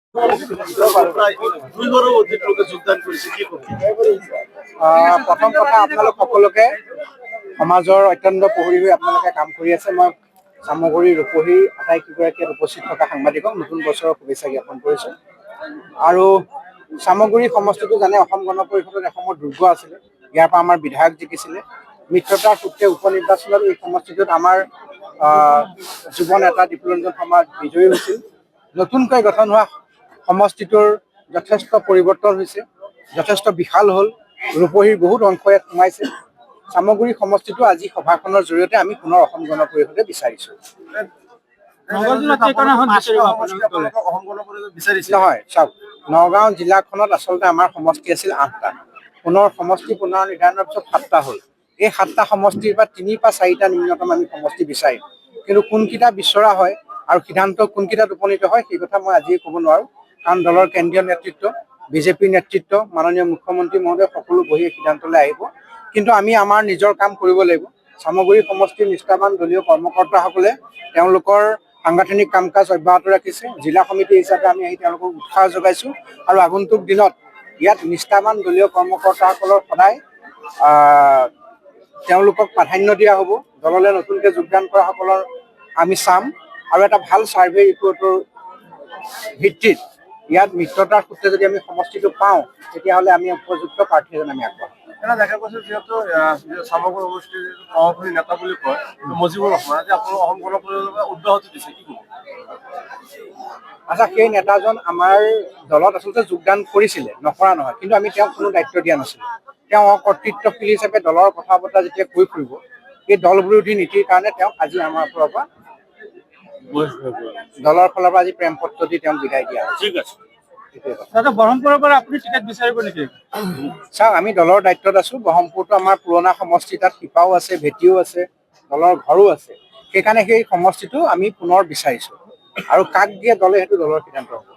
প্ৰথম কথা আপোনালোক সকলোকে সমাজৰ অত্যন্ত প্ৰহৰী হৈ আপোনালোকে কাম কৰি আছে। মই চামগুৰি ৰূপহী আটাইকেইগৰাকী উপস্থিত থকা সাংবাদিকক নতুন বছৰৰ শুভেচ্ছা জ্ঞাপন কৰিছোঁ। আৰু চামগুৰি সমষ্টিটো জানে অসম গণ পৰিষদত এসময়ত দুৰ্গ আছিলে। ইয়াৰ পৰা আমাৰ বিধায়ক জিকিছিলে। মিত্ৰতাৰ সূত্ৰে উপ নিৰ্বাচনত এই সমষ্টিটোত আমাৰ যুৱ নেতা দীপৰঞ্জন শৰ্মা বিজয়ী হৈছিল। নতুনকৈ গঠন হোৱা সমষ্টিটোৰ যথেষ্ট পৰিৱৰ্তন হৈছে, যথেষ্ট বিশাল হ'ল। ৰূপহীৰ বহুত অংশ ইয়াত সোমাইছে। চামগুৰি সমষ্টিটো আজি সভাখনৰ জৰিয়তে আমি পুনৰ অসম গণ পৰিষদে বিচাৰিছোঁ। নহয়, চাওক, নগাঁও জিলাখনত আচলতে আমাৰ সমষ্টি আছিল ৮টা। পুনৰ সমষ্টি পুনৰ নিৰ্ধাৰণৰ পিছত 7টা হ'ল। এই 7টা সমষ্টিৰ পৰা 3 বা 4টা ন্যূনতম আমি সমষ্টি বিচাৰিম। কিন্তু কোনকেইটা বিচৰা হয় আৰু সিদ্ধান্ত কোনকেইটাত উপনীত হয় সেই কথা মই আজিয়ে ক'ব নোৱাৰোঁ। কাৰণ দলৰ কেন্দ্ৰীয় নেতৃত্ব, বিজেপিৰ নেতৃত্ব, মাননীয় মুখ্যমন্ত্ৰী মহোদয় সকলো বহি সিদ্ধান্তলৈ আহিব। কিন্তু আমি আমাৰ নিজৰ কাম কৰিব লাগিব। চামগুৰি সমষ্টিৰ নিষ্ঠাৱান দলীয় কৰ্মকৰ্তাসকলে তেওঁলোকৰ সাংগঠনিক কাম কাজ অব্যাহত ৰাখিছে। জিলা সমিতি হিচাপে আমি আহি তেওঁলোকক উৎসাহ যোগাইছোঁ আৰু আগন্তুক দিনত ইয়াত নিষ্ঠাৱান দলীয় কৰ্মকৰ্তাসকলৰ সদায় তেওঁলোকক প্ৰাধান্য দিয়া হ'ব। দললৈ নতুনকৈ যোগদান কৰা সকলৰ আমি চাম আৰু এটা ভাল চাৰ্ভে ৰিপৰ্টৰ ভিত্তিত ইয়াত মিত্ৰতাৰ সূত্ৰে যদি আমি সমষ্টিটো পাওঁ তেতিয়াহ'লে আমি উপযুক্ত প্ৰাৰ্থী এজন আমি আগবঢ়াম। দেখা গৈছে যিহেতু চামগুৰি সমষ্টিৰ সভাপতি নেতা বুলি কয় মজিবুৰ ৰহমান, আজি আপোনালোক অসম গণ পৰিষদে অব্যাহতি দিছে, কি ক'ব? আচ্ছা, সেই নেতাজন আমাৰ দলত আচলতে যোগদান কৰিছিলে, নকৰা নহয়, কিন্তু আমি তেওঁক কোনো দায়িত্ব দিয়া নাছিলোঁ। তেওঁ অকৰ্তৃত্বশীল হিচাপে দলৰ কথা বতৰা যেতিয়া কৈ ফুৰিব, এই দল বিৰোধী নীতিৰ কাৰণে তেওঁক আজি আমাৰ ফালৰ পৰা দলৰ ফালৰ পৰা আজি প্ৰেম পত্ৰ দি তেওঁক বিদায় দিয়া হৈছে। ঠিক আছে। ব্ৰহ্মপুৰৰ পৰা আপুনি টিকেট বিচাৰিব নেকি? চাওক, আমি দলৰ দায়িত্বত আছোঁ। ব্ৰহ্মপুৰটো আমাৰ পুৰণা সমষ্টি, তাত শিপাও আছে, ভেটিও আছে, দলৰ ঘৰো আছে। সেইকাৰণে সেই সমষ্টিটো আমি পুনৰ বিচাৰিছোঁ আৰু কাক দিয়ে দলে সেইটো দলৰ সিদ্ধান্ত হ'ব।